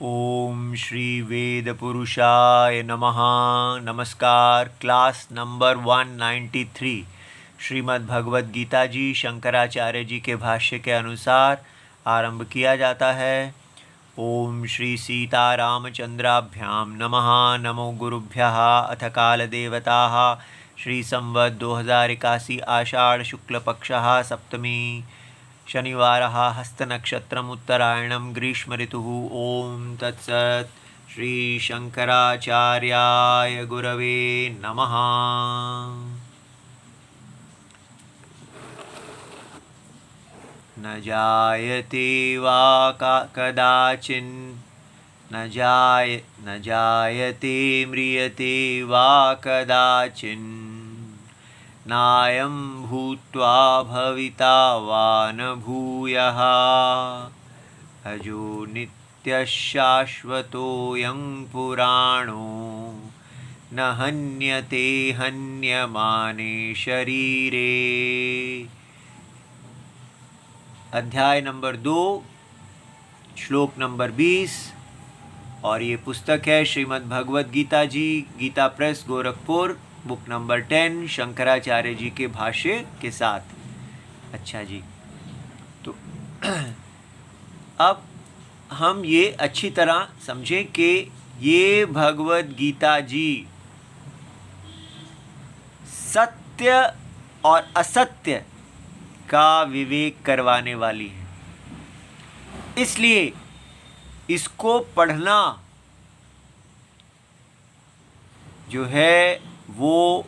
ओम श्री वेद पुरुषाय नमः। नमस्कार। क्लास नंबर 193 श्रीमद् भगवद गीता जी शंकराचार्य जी के भाष्य के अनुसार आरंभ किया जाता है। ओम श्री सीतारामचंद्राभ्याम नमः। नमो गुरुभ्यः। अथ कालदेवताः श्री संवत् 2081 आषाढ़ शुक्ल पक्षः सप्तमी शनिवारः हस्तनक्षत्रम् उत्तरायणं ग्रीष्म ऋतुः। ओम तत्सत्। श्री शंकराचार्याय गुरवे नमः। न जायते वा कदाचिन् न जायते म्रियते वा कदाचिन् नायं भूत्वा भविता वा न भूयः अजो नित्यः शाश्वतोऽयं पुराणो न हन्यते हन्यमाने शरीरे। अध्याय नंबर 2 श्लोक नंबर 20। और ये पुस्तक है Shrimad Bhagavad Gita ji, Gita press Gorakhpur, book number 10 Shankaracharya ji के भाष्य के साथ। अच्छा जी, तो अब हम ये अच्छी तरह समझें कि ये भगवद गीता जी सत्य और असत्य का विवेक करवाने वाली है। इसलिए इसको पढ़ना जो है वो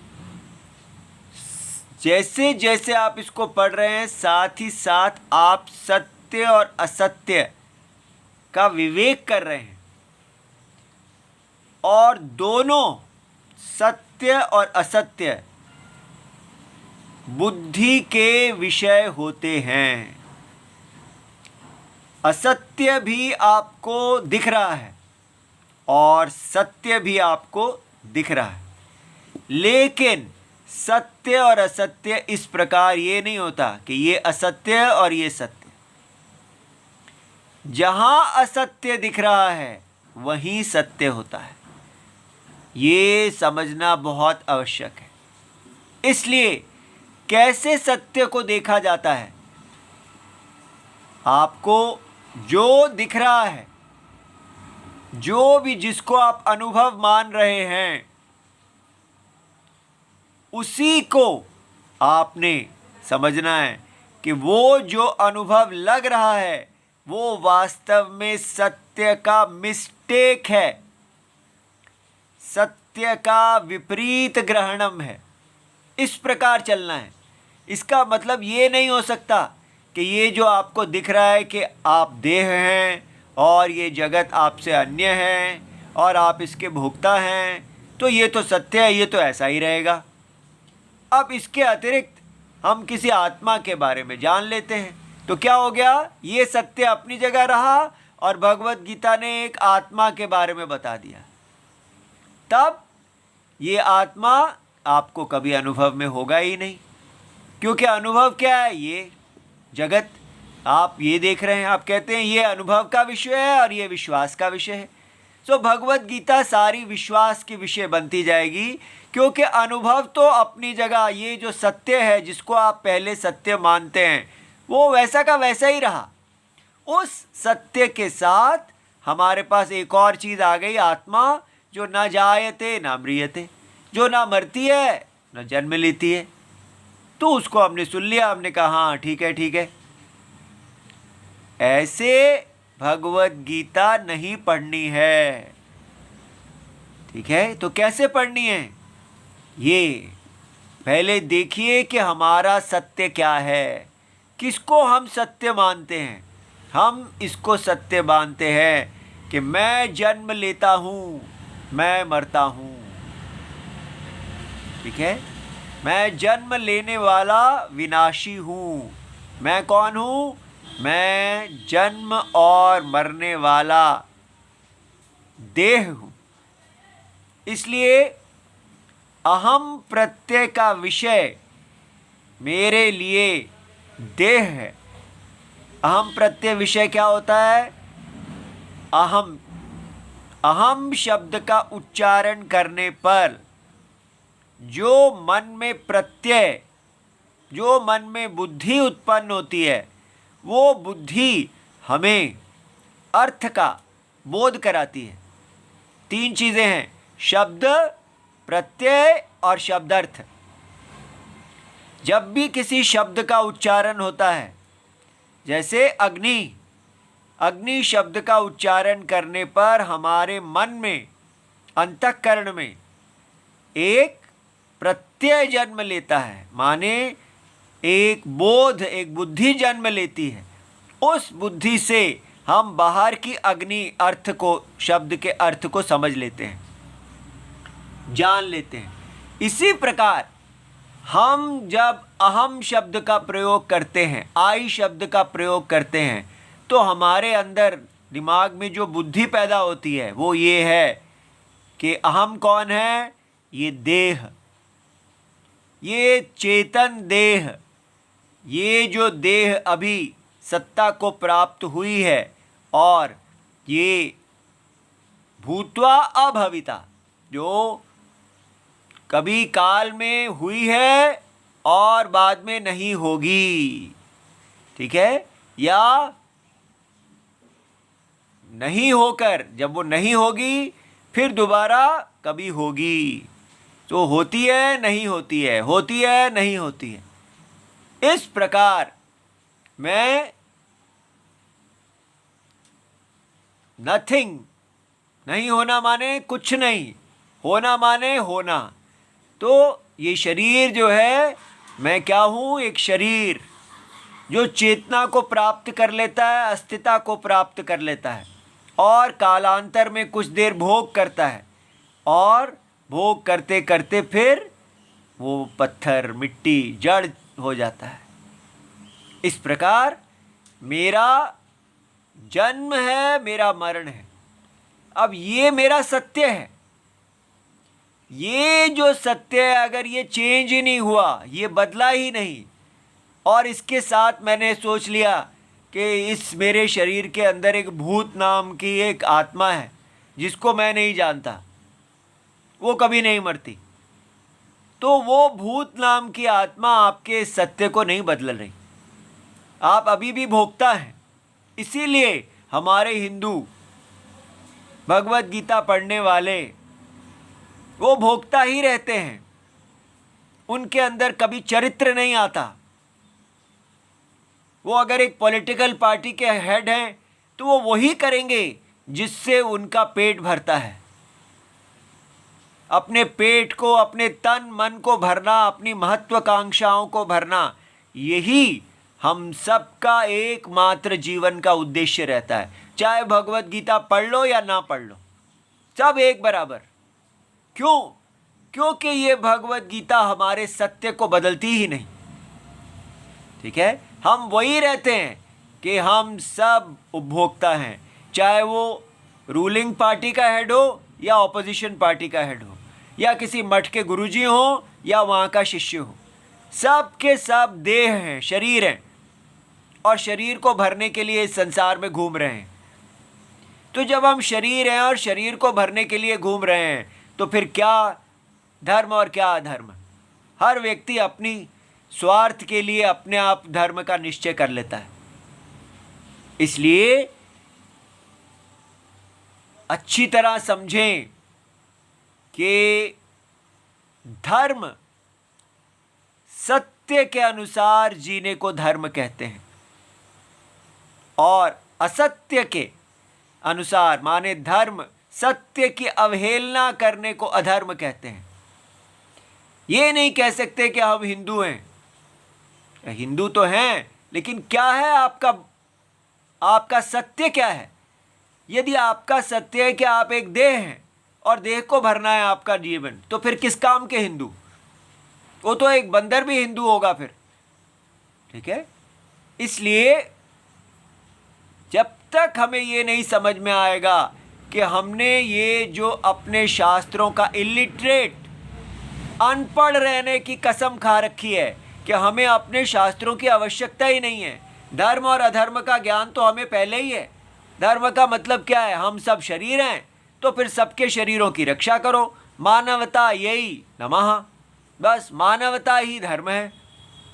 जैसे जैसे आप इसको पढ़ रहे हैं, साथ ही साथ आप सत्य और असत्य का विवेक कर रहे हैं। और दोनों सत्य और असत्य बुद्धि के विषय होते हैं। असत्य भी आपको दिख रहा है और सत्य भी आपको दिख रहा है, लेकिन सत्य और असत्य इस प्रकार ये नहीं होता कि ये असत्य और ये सत्य। जहां असत्य दिख रहा है वहीं सत्य होता है। ये समझना बहुत आवश्यक है। इसलिए कैसे सत्य को देखा जाता है? आपको जो दिख रहा है, जो भी जिसको आप अनुभव मान रहे हैं, उसी को आपने समझना है कि वो जो अनुभव लग रहा है वो वास्तव में सत्य का मिस्टेक है, सत्य का विपरीत ग्रहणम है। इस प्रकार चलना है। इसका मतलब ये नहीं हो सकता कि ये जो आपको दिख रहा है कि आप देह हैं और ये जगत आपसे अन्य है और आप इसके भोक्ता हैं, तो ये तो सत्य है, ये तो ऐसा ही रहेगा। अब इसके अतिरिक्त हम किसी आत्मा के बारे में जान लेते हैं तो क्या हो गया? ये सत्य अपनी जगह रहा और भगवद गीता ने एक आत्मा के बारे में बता दिया। तब ये आत्मा आपको कभी अनुभव में होगा ही नहीं, क्योंकि अनुभव क्या है? ये जगत आप ये देख रहे हैं, आप कहते हैं ये अनुभव का विषय है और ये विश्वास का विषय है। तो भगवद गीता सारी विश्वास की विषय बनती जाएगी, क्योंकि अनुभव तो अपनी जगह, ये जो सत्य है जिसको आप पहले सत्य मानते हैं वो वैसा का वैसा ही रहा। उस सत्य के साथ हमारे पास एक और चीज़ आ गई, आत्मा, जो न जायते न म्रियते, जो ना मरती है न जन्म लेती है। तो उसको हमने सुन लिया, हमने कहा हाँ ठीक है ठीक है। ऐसे भगवद गीता नहीं पढ़नी है, ठीक है? तो कैसे पढ़नी है? ये पहले देखिए कि हमारा सत्य क्या है, किसको हम सत्य मानते हैं। हम इसको सत्य मानते हैं कि मैं जन्म लेता हूँ, मैं मरता हूँ, ठीक है? मैं जन्म लेने वाला विनाशी हूँ। मैं कौन हूँ? मैं जन्म और मरने वाला देह हूँ। इसलिए अहम प्रत्यय का विषय मेरे लिए देह है। अहम प्रत्यय विषय क्या होता है? अहम अहम शब्द का उच्चारण करने पर जो मन में प्रत्यय, जो मन में बुद्धि उत्पन्न होती है, वो बुद्धि हमें अर्थ का बोध कराती है। 3 चीज़ें हैं, शब्द, प्रत्यय और शब्दार्थ। जब भी किसी शब्द का उच्चारण होता है, जैसे अग्नि, अग्नि शब्द का उच्चारण करने पर हमारे मन में, अंतःकरण में एक प्रत्यय जन्म लेता है, माने एक बोध, एक बुद्धि जन्म लेती है। उस बुद्धि से हम बाहर की अग्नि अर्थ को, शब्द के अर्थ को समझ लेते हैं, जान लेते हैं। इसी प्रकार हम जब अहम शब्द का प्रयोग करते हैं, आई शब्द का प्रयोग करते हैं, तो हमारे अंदर दिमाग में जो बुद्धि पैदा होती है वो ये है कि अहम कौन है? ये देह, ये चेतन देह, ये जो देह अभी सत्ता को प्राप्त हुई है और ये भूत्वा अभविता, जो कभी काल में हुई है और बाद में नहीं होगी, ठीक है? या नहीं होकर, जब वो नहीं होगी फिर दोबारा कभी होगी, तो होती है नहीं होती है, होती है नहीं होती है। इस प्रकार मैं नथिंग, नहीं होना माने कुछ नहीं, होना माने होना। तो ये शरीर जो है, मैं क्या हूँ? एक शरीर जो चेतना को प्राप्त कर लेता है, अस्तित्व को प्राप्त कर लेता है और कालांतर में कुछ देर भोग करता है और भोग करते करते फिर वो पत्थर, मिट्टी, जड़ हो जाता है। इस प्रकार मेरा जन्म है, मेरा मरण है। अब ये मेरा सत्य है। ये जो सत्य है, अगर ये चेंज ही नहीं हुआ, ये बदला ही नहीं, और इसके साथ मैंने सोच लिया कि इस मेरे शरीर के अंदर एक भूत नाम की एक आत्मा है जिसको मैं नहीं जानता, वो कभी नहीं मरती, तो वो भूत नाम की आत्मा आपके सत्य को नहीं बदल रही, आप अभी भी भोगता है। इसीलिए हमारे हिंदू भगवत गीता पढ़ने वाले वो भोगता ही रहते हैं, उनके अंदर कभी चरित्र नहीं आता। वो अगर एक पॉलिटिकल पार्टी के हेड हैं तो वो वही करेंगे जिससे उनका पेट भरता है। अपने पेट को, अपने तन मन को भरना, अपनी महत्वाकांक्षाओं को भरना, यही हम सबका एकमात्र जीवन का उद्देश्य रहता है। चाहे भगवत गीता पढ़ लो या ना पढ़ लो, सब एक बराबर। क्यों? क्योंकि ये भगवत गीता हमारे सत्य को बदलती ही नहीं, ठीक है? हम वही रहते हैं कि हम सब उपभोक्ता हैं, चाहे वो रूलिंग पार्टी का हेड हो या ऑपोजिशन पार्टी का हेड हो, या किसी मठ के गुरुजी हो या वहाँ का शिष्य हो, सब के सब देह हैं, शरीर हैं, और शरीर को भरने के लिए इस संसार में घूम रहे हैं। तो जब हम शरीर हैं और शरीर को भरने के लिए घूम रहे हैं, तो फिर क्या धर्म और क्या अधर्म? हर व्यक्ति अपनी स्वार्थ के लिए अपने आप धर्म का निश्चय कर लेता है। इसलिए अच्छी तरह समझें कि धर्म सत्य के अनुसार जीने को धर्म कहते हैं, और असत्य के अनुसार, माने धर्म सत्य की अवहेलना करने को अधर्म कहते हैं। ये नहीं कह सकते कि हम हिंदू हैं, हिंदू तो हैं, लेकिन क्या है आपका सत्य क्या है? यदि आपका सत्य है कि आप एक देह हैं और देह को भरना है आपका जीवन, तो फिर किस काम के हिंदू? वो तो एक बंदर भी हिंदू होगा फिर, ठीक है? इसलिए जब तक हमें ये नहीं समझ में आएगा कि हमने ये जो अपने शास्त्रों का इलिटरेट, अनपढ़ रहने की कसम खा रखी है कि हमें अपने शास्त्रों की आवश्यकता ही नहीं है। धर्म और अधर्म का ज्ञान तो हमें पहले ही है। धर्म का मतलब क्या है? हम सब शरीर हैं, तो फिर सबके शरीरों की रक्षा करो। मानवता यही नमः। बस मानवता ही धर्म है।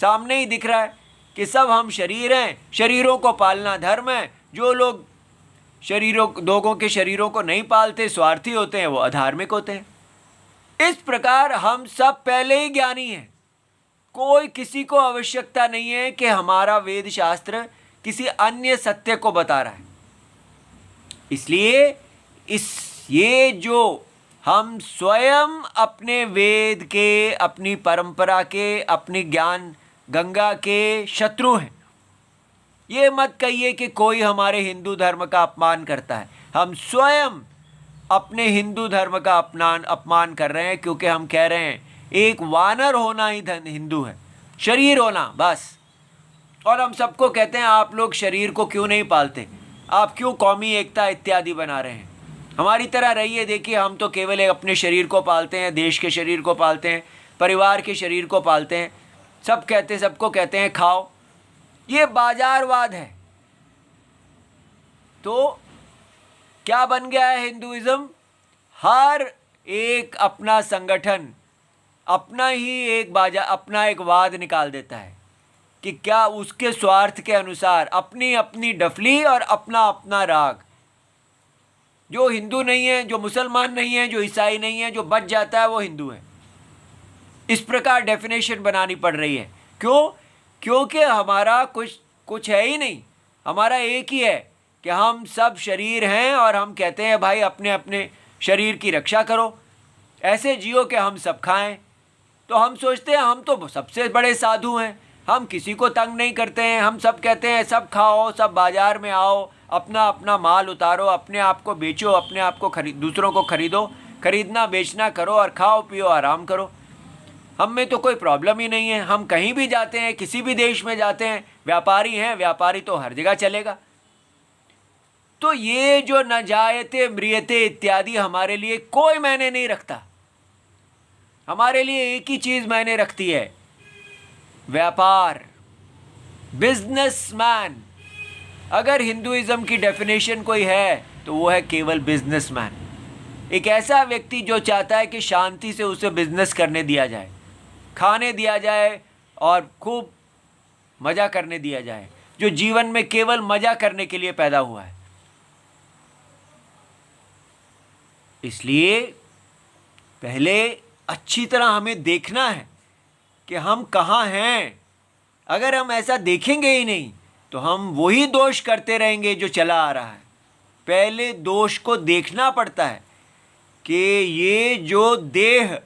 सामने ही दिख रहा है कि सब हम शरीर हैं, शरीरों को पालना धर्म है। जो लोग लोगों के शरीरों को नहीं पालते, स्वार्थी होते हैं, वो अधार्मिक होते हैं। इस प्रकार हम सब पहले ही ज्ञानी हैं। कोई किसी को आवश्यकता नहीं है कि हमारा वेद शास्त्र किसी अन्य सत्य को बता रहा है। इसलिए ये जो हम स्वयं अपने वेद के, अपनी परंपरा के, अपनी ज्ञान गंगा के शत्रु हैं। ये मत कहिए कि कोई हमारे हिंदू धर्म का अपमान करता है। हम स्वयं अपने हिंदू धर्म का अपमान कर रहे हैं, क्योंकि हम कह रहे हैं एक वानर होना ही हिंदू है, शरीर होना बस। और हम सबको कहते हैं आप लोग शरीर को क्यों नहीं पालते, आप क्यों कौमी एकता इत्यादि बना रहे हैं। हमारी तरह रहिए। देखिए, हम तो केवल अपने शरीर को पालते हैं, देश के शरीर को पालते हैं, परिवार के शरीर को पालते हैं। सबको कहते हैं खाओ। ये बाजारवाद है। तो क्या बन गया है हिंदुइज्म? हर एक अपना संगठन अपना एक वाद निकाल देता है कि क्या उसके स्वार्थ के अनुसार अपनी अपनी डफली और अपना अपना राग। जो हिंदू नहीं है, जो मुसलमान नहीं है, जो ईसाई नहीं है, जो बच जाता है वो हिंदू है। इस प्रकार डेफिनेशन बनानी पड़ रही है। क्यों? क्योंकि हमारा कुछ है ही नहीं। हमारा एक ही है कि हम सब शरीर हैं और हम कहते हैं भाई अपने अपने शरीर की रक्षा करो, ऐसे जियो कि हम सब खाएं। तो हम सोचते हैं हम तो सबसे बड़े साधु हैं, हम किसी को तंग नहीं करते हैं। हम सब कहते हैं सब खाओ, सब बाजार में आओ, अपना अपना माल उतारो, अपने आप को बेचो, अपने आप को दूसरों को खरीदो, खरीदना बेचना करो और खाओ पियो आराम करो। हम में तो कोई प्रॉब्लम ही नहीं है। हम कहीं भी जाते हैं, किसी भी देश में जाते हैं, व्यापारी हैं, व्यापारी तो हर जगह चलेगा। तो ये जो न जायते म्रियते इत्यादि हमारे लिए कोई मायने नहीं रखता। हमारे लिए एक ही चीज मायने रखती है, व्यापार, बिजनेसमैन। अगर हिंदुइज्म की डेफिनेशन कोई है तो वो है केवल बिजनेसमैन। एक ऐसा व्यक्ति जो चाहता है कि शांति से उसे बिजनेस करने दिया जाए, खाने दिया जाए और खूब मज़ा करने दिया जाए, जो जीवन में केवल मज़ा करने के लिए पैदा हुआ है। इसलिए पहले अच्छी तरह हमें देखना है कि हम कहाँ हैं। अगर हम ऐसा देखेंगे ही नहीं तो हम वही दोष करते रहेंगे जो चला आ रहा है। पहले दोष को देखना पड़ता है कि ये जो देह,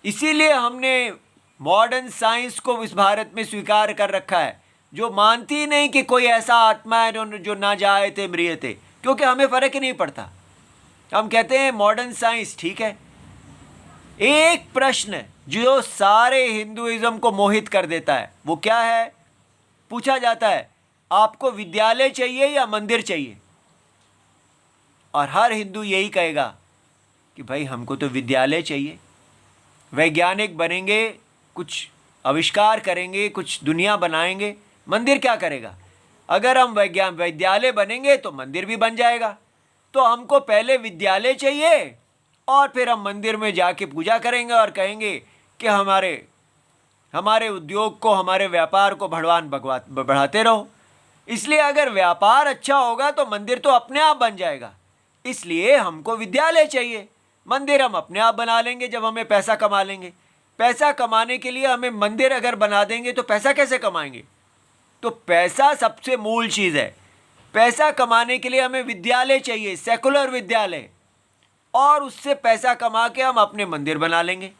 इसीलिए हमने मॉडर्न साइंस को इस भारत में स्वीकार कर रखा है, जो मानती ही नहीं कि कोई ऐसा आत्मा है जो ना जायते म्रियते, क्योंकि हमें फ़र्क ही नहीं पड़ता। हम कहते हैं मॉडर्न साइंस ठीक है। एक प्रश्न जो सारे हिंदुइज्म को मोहित कर देता है वो क्या है? पूछा जाता है आपको विद्यालय चाहिए या मंदिर चाहिए? और हर हिंदू यही कहेगा कि भाई हमको तो विद्यालय चाहिए। वैज्ञानिक बनेंगे, कुछ आविष्कार करेंगे, कुछ दुनिया बनाएंगे, मंदिर क्या करेगा? अगर हम विद्यालय बनेंगे तो मंदिर भी बन जाएगा। तो हमको पहले विद्यालय चाहिए और फिर हम मंदिर में जाके पूजा करेंगे और कहेंगे कि हमारे उद्योग को, हमारे व्यापार को बढ़ाते रहो। इसलिए अगर व्यापार अच्छा होगा तो मंदिर तो अपने आप बन जाएगा। इसलिए हमको विद्यालय चाहिए, मंदिर हम अपने आप बना लेंगे जब हमें पैसा कमा लेंगे। पैसा कमाने के लिए हमें मंदिर अगर बना देंगे तो पैसा कैसे कमाएंगे? तो पैसा सबसे मूल चीज़ है। पैसा कमाने के लिए हमें विद्यालय चाहिए, सेकुलर विद्यालय, और उससे पैसा कमा के हम अपने मंदिर बना लेंगे।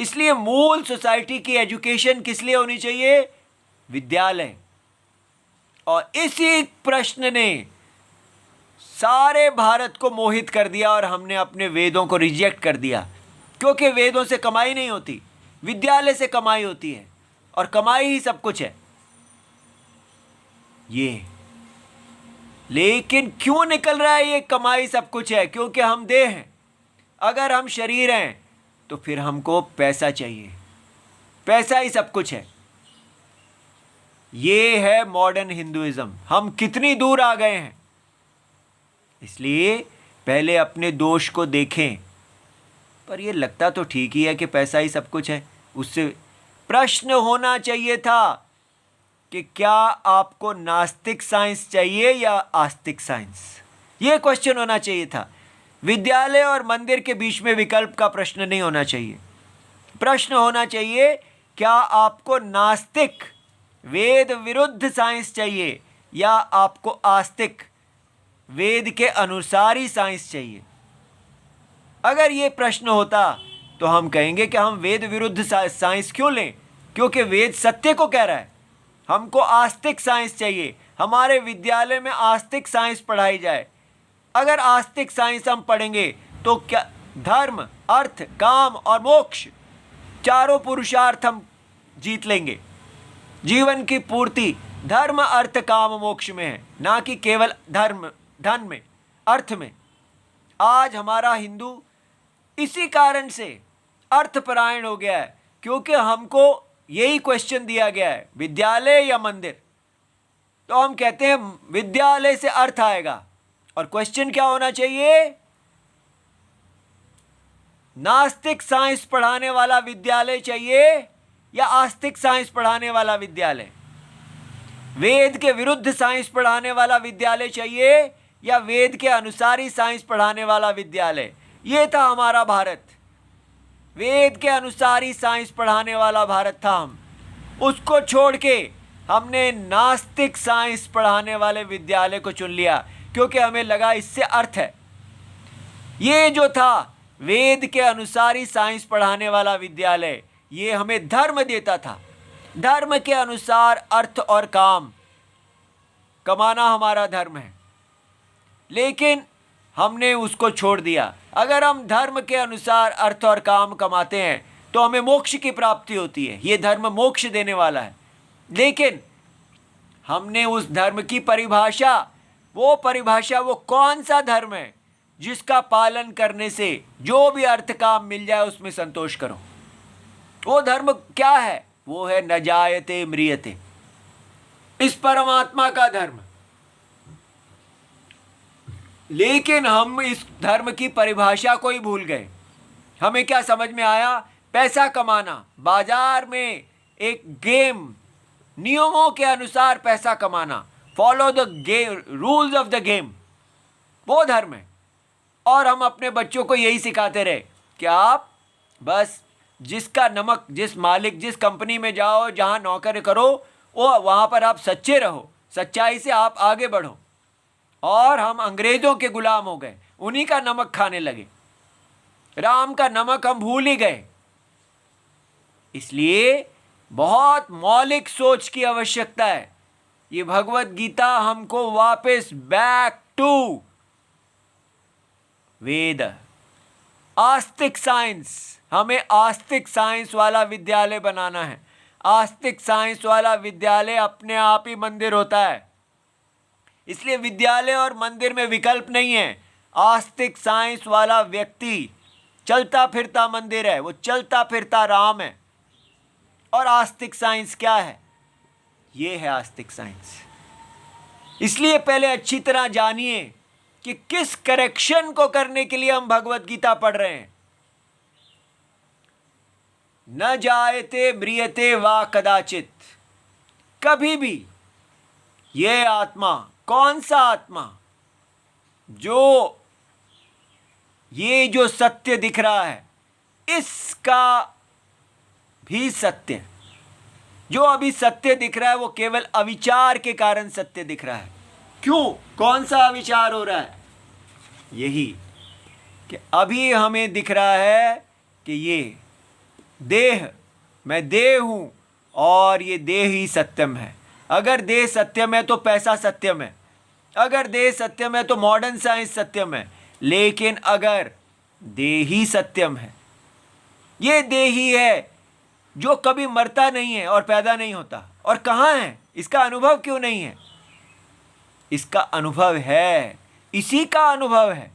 इसलिए मूल सोसाइटी की एजुकेशन किस लिए होनी चाहिए? विद्यालय। और इसी प्रश्न ने सारे भारत को मोहित कर दिया और हमने अपने वेदों को रिजेक्ट कर दिया, क्योंकि वेदों से कमाई नहीं होती, विद्यालय से कमाई होती है, और कमाई ही सब कुछ है। ये लेकिन क्यों निकल रहा है ये कमाई सब कुछ है? क्योंकि हम देह हैं। अगर हम शरीर हैं तो फिर हमको पैसा चाहिए, पैसा ही सब कुछ है। ये है मॉडर्न हिंदुइज्म। हम कितनी दूर आ गए हैं। इसलिए पहले अपने दोष को देखें। पर ये लगता तो ठीक ही है कि पैसा ही सब कुछ है। उससे प्रश्न होना चाहिए था कि क्या आपको नास्तिक साइंस चाहिए या आस्तिक साइंस, ये क्वेश्चन होना चाहिए था। विद्यालय और मंदिर के बीच में विकल्प का प्रश्न नहीं होना चाहिए। प्रश्न होना चाहिए, क्या आपको नास्तिक वेद विरुद्ध साइंस चाहिए या आपको आस्तिक वेद के अनुसार ही साइंस चाहिए। अगर ये प्रश्न होता तो हम कहेंगे कि हम वेद विरुद्ध साइंस क्यों लें, क्योंकि वेद सत्य को कह रहा है। हमको आस्तिक साइंस चाहिए, हमारे विद्यालय में आस्तिक साइंस पढ़ाई जाए। अगर आस्तिक साइंस हम पढ़ेंगे तो क्या धर्म, अर्थ, काम और मोक्ष, चारों पुरुषार्थ हम जीत लेंगे। जीवन की पूर्ति धर्म, अर्थ, काम, मोक्ष में है, ना कि केवल धर्म, धन में, अर्थ में। आज हमारा हिंदू इसी कारण से अर्थपरायण हो गया है, क्योंकि हमको यही क्वेश्चन दिया गया है, विद्यालय या मंदिर। तो हम कहते हैं विद्यालय से अर्थ आएगा, और क्वेश्चन क्या होना चाहिए, नास्तिक साइंस पढ़ाने वाला विद्यालय चाहिए या आस्तिक साइंस पढ़ाने वाला विद्यालय, वेद के विरुद्ध साइंस पढ़ाने वाला विद्यालय चाहिए या वेद के अनुसार ही साइंस पढ़ाने वाला विद्यालय। ये था हमारा भारत, वेद के अनुसार ही साइंस पढ़ाने वाला भारत था। हम उसको छोड़ के हमने नास्तिक साइंस पढ़ाने वाले विद्यालय को चुन लिया, क्योंकि हमें लगा इससे अर्थ है। ये जो था वेद के अनुसार ही साइंस पढ़ाने वाला विद्यालय, ये हमें धर्म देता था। धर्म के अनुसार अर्थ और काम कमाना हमारा धर्म है, लेकिन हमने उसको छोड़ दिया। अगर हम धर्म के अनुसार अर्थ और काम कमाते हैं तो हमें मोक्ष की प्राप्ति होती है, ये धर्म मोक्ष देने वाला है। लेकिन हमने उस धर्म की परिभाषा, वो कौन सा धर्म है जिसका पालन करने से जो भी अर्थ काम मिल जाए उसमें संतोष करो, वो धर्म क्या है, वो है न जायते म्रियते, इस परमात्मा का धर्म। लेकिन हम इस धर्म की परिभाषा को ही भूल गए। हमें क्या समझ में आया, पैसा कमाना, बाजार में एक गेम, नियमों के अनुसार पैसा कमाना, follow the game, rules of the game, वो धर्म है। और हम अपने बच्चों को यही सिखाते रहे कि आप बस जिसका नमक, जिस मालिक, जिस कंपनी में जाओ, जहां नौकरी करो, वो वहां पर आप सच्चे रहो, सच्चाई से आप आगे बढ़ो। और हम अंग्रेजों के गुलाम हो गए, उन्हीं का नमक खाने लगे, राम का नमक हम भूल ही गए। इसलिए बहुत मौलिक सोच की आवश्यकता है। ये भगवत गीता हमको वापस back to Veda, Astik science, हमें आस्तिक साइंस वाला विद्यालय बनाना है। आस्तिक साइंस वाला विद्यालय अपने आप ही मंदिर होता है, इसलिए विद्यालय और मंदिर में विकल्प नहीं है। आस्तिक साइंस वाला व्यक्ति चलता फिरता मंदिर है, वो चलता फिरता राम है। और आस्तिक साइंस क्या है, ये है आस्तिक साइंस। इसलिए पहले अच्छी तरह जानिए कि किस करेक्शन को करने के लिए हम भगवत गीता पढ़ रहे हैं। न जायते म्रियते वा कदाचित, कभी भी ये आत्मा, कौन सा आत्मा, जो ये जो सत्य दिख रहा है इसका भी सत्य, जो अभी सत्य दिख रहा है वो केवल अविचार के कारण सत्य दिख रहा है। क्यों, कौन सा अविचार हो रहा है, यही कि अभी हमें दिख रहा है कि ये देह, मैं देह हूं और ये देह ही सत्यम है। अगर देह सत्यम है तो पैसा सत्यम है, अगर देह सत्यम है तो मॉडर्न साइंस सत्यम है। लेकिन अगर देह ही सत्यम है, ये देह ही है जो कभी मरता नहीं है और पैदा नहीं होता, और कहाँ है, इसका अनुभव क्यों नहीं है, इसका अनुभव है, इसी का अनुभव है।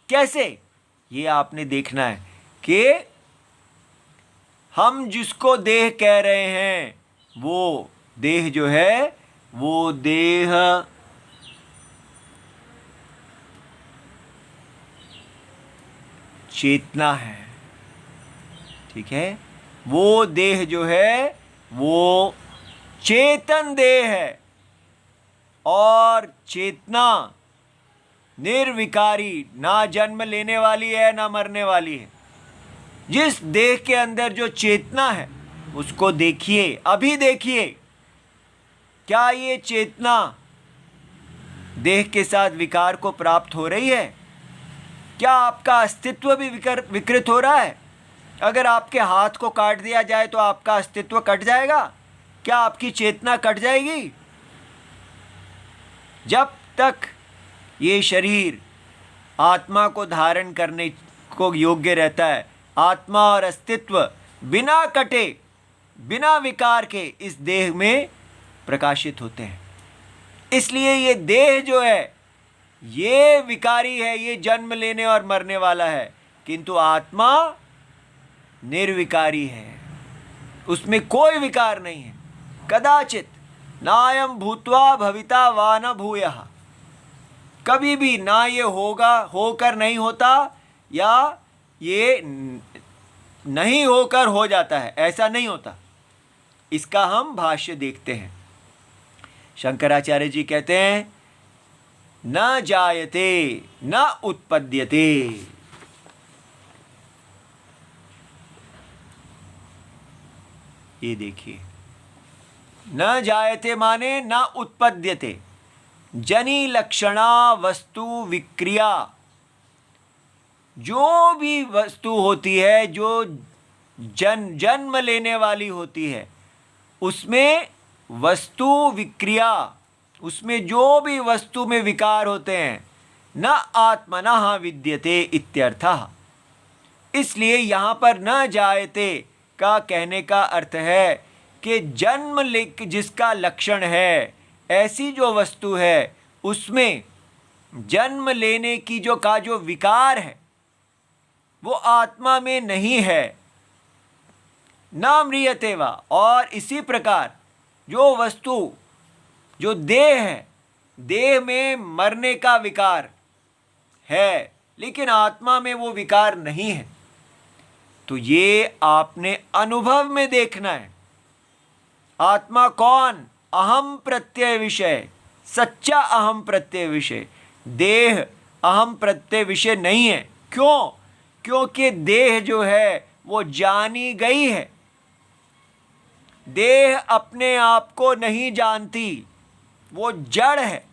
कैसे, ये आपने देखना है कि हम जिसको देह कह रहे हैं वो देह जो है, वो देह चेतना है। ठीक है, वो देह जो है वो चेतन देह है और चेतना निर्विकारी, ना जन्म लेने वाली है ना मरने वाली है। जिस देह के अंदर जो चेतना है उसको देखिए, अभी देखिए, क्या ये चेतना देह के साथ विकार को प्राप्त हो रही है? क्या आपका अस्तित्व भी विकृत हो रहा है? अगर आपके हाथ को काट दिया जाए तो आपका अस्तित्व कट जाएगा? क्या आपकी चेतना कट जाएगी? जब तक ये शरीर आत्मा को धारण करने को योग्य रहता है, आत्मा और अस्तित्व बिना कटे, बिना विकार के इस देह में प्रकाशित होते हैं। इसलिए ये देह जो है ये विकारी है, ये जन्म लेने और मरने वाला है, किंतु आत्मा निर्विकारी है, उसमें कोई विकार नहीं है। कदाचित नायम भूत्वा भविता वा न भूयः, कभी भी ना ये होगा, होकर नहीं होता, या ये नहीं होकर हो जाता है, ऐसा नहीं होता। इसका हम भाष्य देखते हैं। शंकराचार्य जी कहते हैं न जायते न उत्पद्यते। ये देखिए, न जायते माने न उत्पद्यते, जनी लक्षणा वस्तु विक्रिया। जो भी वस्तु होती है जो जन्म लेने वाली होती है, उसमें वस्तु विक्रिया, उसमें जो भी वस्तु में विकार होते हैं, न आत्मनः विद्यते इत्यर्थः। इसलिए यहाँ पर न जायते का कहने का अर्थ है कि जन्म जिसका लक्षण है, ऐसी जो वस्तु है उसमें जन्म लेने की जो विकार है वो आत्मा में नहीं है। न म्रियते वा, और इसी प्रकार जो वस्तु, जो देह है, देह में मरने का विकार है लेकिन आत्मा में वो विकार नहीं है। तो ये आपने अनुभव में देखना है। आत्मा कौन? अहम प्रत्यय विषय, सच्चा अहम प्रत्यय विषय। देह अहम प्रत्यय विषय नहीं है। क्यों? क्योंकि देह जो है वो जानी गई है। देह अपने आप को नहीं जानती, वो जड़ है,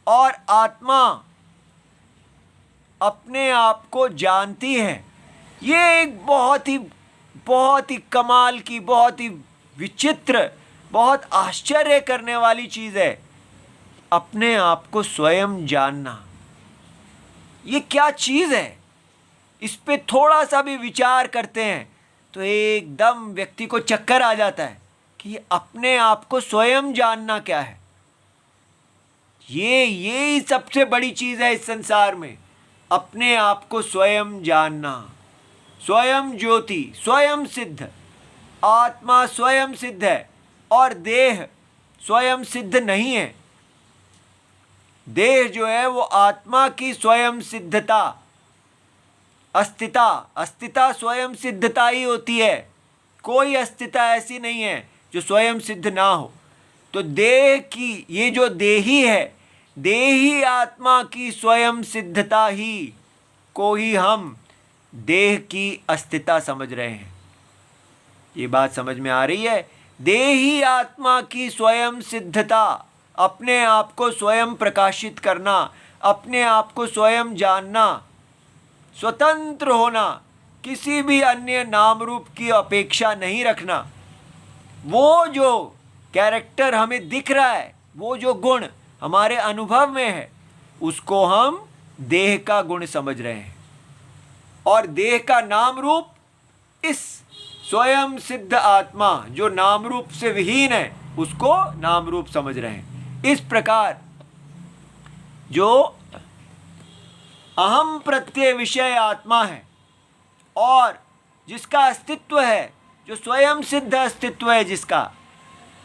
और आत्मा अपने आप को जानती है। ये एक बहुत ही कमाल की, बहुत ही विचित्र, बहुत आश्चर्य करने वाली चीज़ है, अपने आप को स्वयं जानना। ये क्या चीज़ है? इस पे थोड़ा सा भी विचार करते हैं तो एकदम व्यक्ति को चक्कर आ जाता है कि अपने आप को स्वयं जानना क्या है। ये सबसे बड़ी चीज़ है इस संसार में, अपने आप को स्वयं जानना। स्वयं ज्योति, स्वयं सिद्ध, आत्मा स्वयं सिद्ध है और देह स्वयं सिद्ध नहीं है। देह जो है वो आत्मा की स्वयं सिद्धता, अस्तिता स्वयं सिद्धता ही होती है। कोई अस्तिता ऐसी नहीं है जो स्वयं सिद्ध ना हो। तो देह की, ये जो देही है, देही आत्मा की स्वयं सिद्धता ही को ही हम देह की अस्तिता समझ रहे हैं। ये बात समझ में आ रही है? देही आत्मा की स्वयं सिद्धता, अपने आप को स्वयं प्रकाशित करना, अपने आप को स्वयं जानना, स्वतंत्र होना, किसी भी अन्य नाम रूप की अपेक्षा नहीं रखना। वो जो कैरेक्टर हमें दिख रहा है, वो जो गुण हमारे अनुभव में है, उसको हम देह का गुण समझ रहे हैं, और देह का नाम रूप इस स्वयं सिद्ध आत्मा जो नाम रूप से विहीन है उसको नाम रूप समझ रहे हैं। इस प्रकार जो अहम प्रत्यय विषय आत्मा है और जिसका अस्तित्व है, जो स्वयं सिद्ध अस्तित्व है जिसका,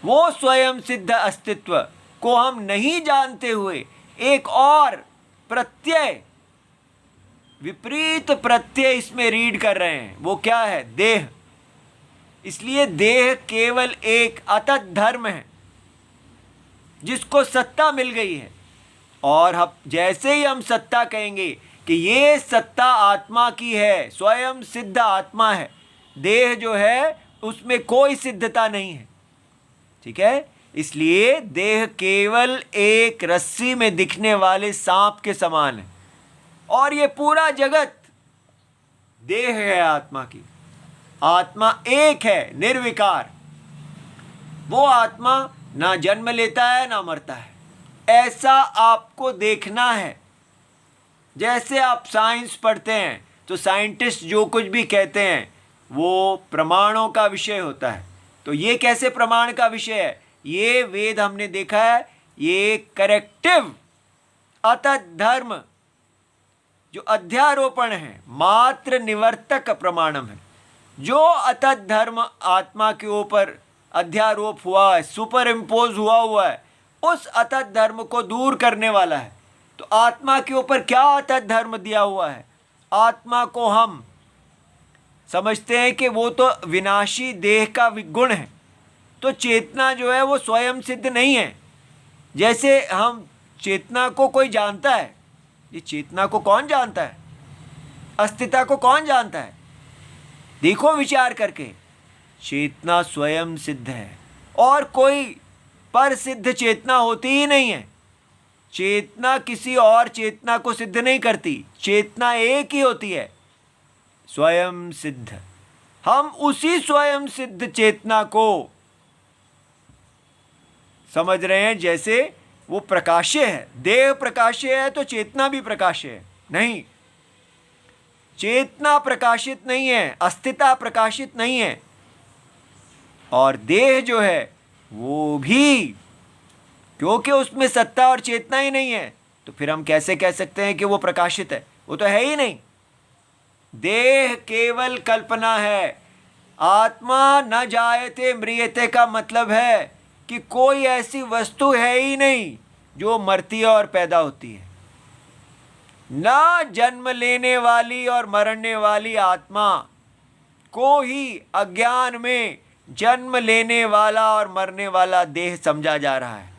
वो स्वयं सिद्ध अस्तित्व को हम नहीं जानते हुए एक और प्रत्यय विपरीत प्रत्यय इसमें रीड कर रहे हैं। वो क्या है? देह। इसलिए देह केवल एक अतत धर्म है जिसको सत्ता मिल गई है। और हम जैसे ही हम सत्ता कहेंगे कि ये सत्ता आत्मा की है, स्वयं सिद्ध आत्मा है, देह जो है उसमें कोई सिद्धता नहीं है। ठीक है? इसलिए देह केवल एक रस्सी में दिखने वाले सांप के समान है और ये पूरा जगत देह है आत्मा की। आत्मा एक है, निर्विकार। वो आत्मा ना जन्म लेता है ना मरता है। ऐसा आपको देखना है। जैसे आप साइंस पढ़ते हैं तो साइंटिस्ट जो कुछ भी कहते हैं वो प्रमाणों का विषय होता है। तो ये कैसे प्रमाण का विषय है? ये वेद हमने देखा है, ये करेक्टिव अतत धर्म जो अध्यारोपण है, मात्र निवर्तक प्रमाणम है। जो अतत धर्म आत्मा के ऊपर अध्यारोप हुआ है, सुपर इम्पोज हुआ है, उस अतत धर्म को दूर करने वाला है। तो आत्मा के ऊपर क्या अतत धर्म दिया हुआ है? आत्मा को हम समझते हैं कि वो तो विनाशी देह का विगुण है। तो चेतना जो है वो स्वयं सिद्ध नहीं है। जैसे हम चेतना को कोई जानता है, ये चेतना को कौन जानता है? अस्तित्व को कौन जानता है? देखो विचार करके, चेतना स्वयं सिद्ध है और कोई पर सिद्ध चेतना होती ही नहीं है। चेतना किसी और चेतना को सिद्ध नहीं करती। चेतना एक ही होती है, स्वयं सिद्ध। हम उसी स्वयं सिद्ध चेतना को समझ रहे हैं जैसे वो प्रकाश्य है। देह प्रकाश्य है तो चेतना भी प्रकाश्य है? नहीं, चेतना प्रकाशित नहीं है, अस्तित्व प्रकाशित नहीं है। और देह जो है वो भी, क्योंकि उसमें सत्ता और चेतना ही नहीं है, तो फिर हम कैसे कह सकते हैं कि वो प्रकाशित है? वो तो है ही नहीं। देह केवल कल्पना है। आत्मा न जायते म्रियते का मतलब है कि कोई ऐसी वस्तु है ही नहीं जो मरती है और पैदा होती है। ना जन्म लेने वाली और मरने वाली आत्मा को ही अज्ञान में जन्म लेने वाला और मरने वाला देह समझा जा रहा है।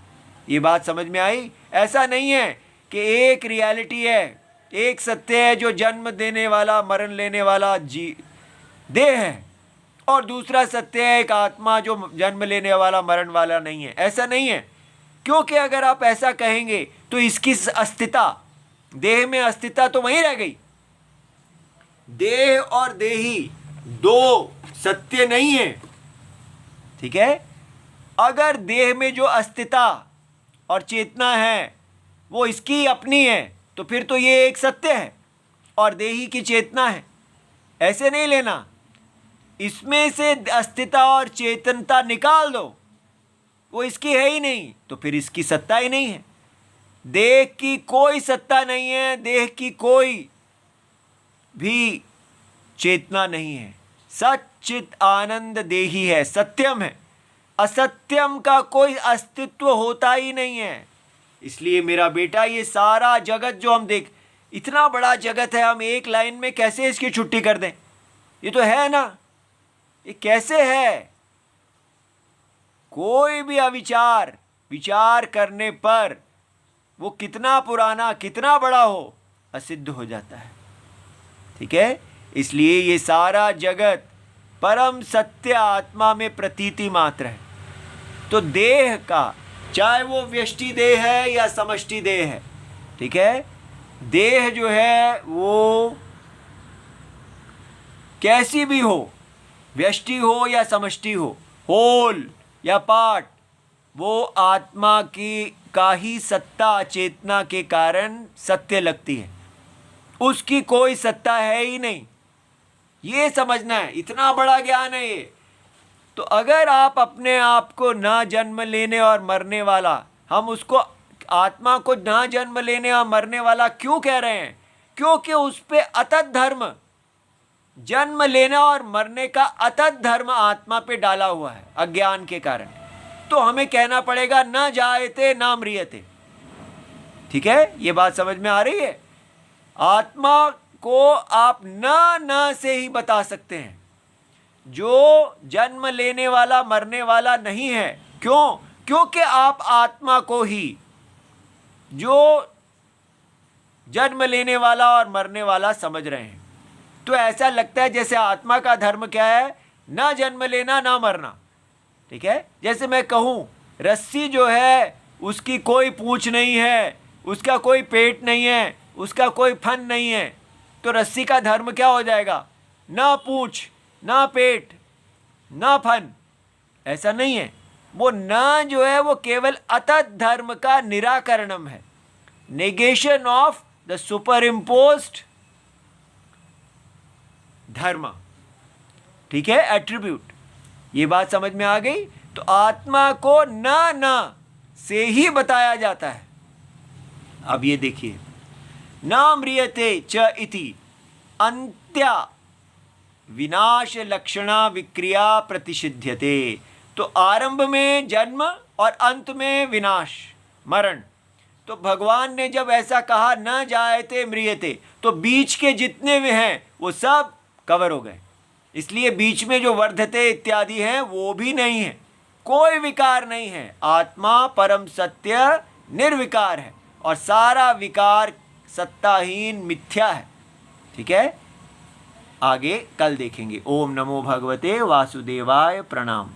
ये बात समझ में आई? ऐसा नहीं है कि एक रियलिटी है, एक सत्य है जो जन्म देने वाला मरण लेने वाला देह है, और दूसरा सत्य है एक आत्मा जो जन्म लेने वाला मरण वाला नहीं है। ऐसा नहीं है, क्योंकि अगर आप ऐसा कहेंगे तो इसकी अस्तित्व, देह में अस्तित्व तो वहीं रह गई। देह और देही दो सत्य नहीं है। ठीक है? अगर देह में जो अस्तित्व और चेतना है वो इसकी अपनी है तो फिर तो ये एक सत्य है और देही की चेतना है। ऐसे नहीं लेना। इसमें से अस्तित्व और चेतनता निकाल दो, वो इसकी है ही नहीं, तो फिर इसकी सत्ता ही नहीं है। देह की कोई सत्ता नहीं है, देह की कोई भी चेतना नहीं है। सच्चित आनंद देही है, सत्यम है। असत्यम का कोई अस्तित्व होता ही नहीं है। इसलिए मेरा बेटा, ये सारा जगत जो हम देख, इतना बड़ा जगत है, हम एक लाइन में कैसे इसकी छुट्टी कर दें? ये तो है ना, ये कैसे है? कोई भी अविचार विचार करने पर वो कितना पुराना कितना बड़ा हो, असिद्ध हो जाता है। ठीक है? इसलिए ये सारा जगत परम सत्य आत्मा में प्रतीति मात्र है। तो देह का, चाहे वो व्यष्टि देह है या समष्टि देह है, ठीक है, देह जो है वो कैसी भी हो, व्यष्टि हो या समष्टि हो, होल या पार्ट, वो आत्मा की का ही सत्ता चेतना के कारण सत्य लगती है। उसकी कोई सत्ता है ही नहीं। ये समझना है, इतना बड़ा ज्ञान है ये। तो अगर आप अपने आप को ना जन्म लेने और मरने वाला, हम उसको आत्मा को ना जन्म लेने और मरने वाला क्यों कह रहे हैं? क्योंकि उस पे अतत धर्म, जन्म लेना और मरने का अतत धर्म आत्मा पे डाला हुआ है अज्ञान के कारण। तो हमें कहना पड़ेगा न जायते ना म्रियते। ठीक है? ये बात समझ में आ रही है? आत्मा को आप न से ही बता सकते हैं। जो जन्म लेने वाला मरने वाला नहीं है। क्यों? क्योंकि आप आत्मा को ही जो जन्म लेने वाला और मरने वाला समझ रहे हैं। तो ऐसा लगता है जैसे आत्मा का धर्म क्या है? ना जन्म लेना ना मरना। ठीक है, जैसे मैं कहूं रस्सी जो है उसकी कोई पूंछ नहीं है, उसका कोई पेट नहीं है, उसका कोई फन नहीं है, तो रस्सी का धर्म क्या हो जाएगा? ना पूंछ, ना पेट, ना फन। ऐसा नहीं है। वो ना जो है वो केवल अतत धर्म का निराकरणम है, negation of the super imposed धर्म। ठीक है, एट्रीब्यूट। ये बात समझ में आ गई? तो आत्मा को न से ही बताया जाता है। अब ये देखिए, न म्रियते च इति अंत्या विनाश लक्षणा विक्रिया प्रतिषिध्यते। तो आरंभ में जन्म और अंत में विनाश, मरण। तो भगवान ने जब ऐसा कहा न जायते म्रियते, तो बीच के जितने भी हैं वो सब कवर हो गए। इसलिए बीच में जो वर्धते इत्यादि हैं वो भी नहीं है, कोई विकार नहीं है। आत्मा परम सत्य निर्विकार है और सारा विकार सत्ताहीन मिथ्या है। ठीक है, आगे कल देखेंगे। ओम नमो भगवते वासुदेवाय। प्रणाम।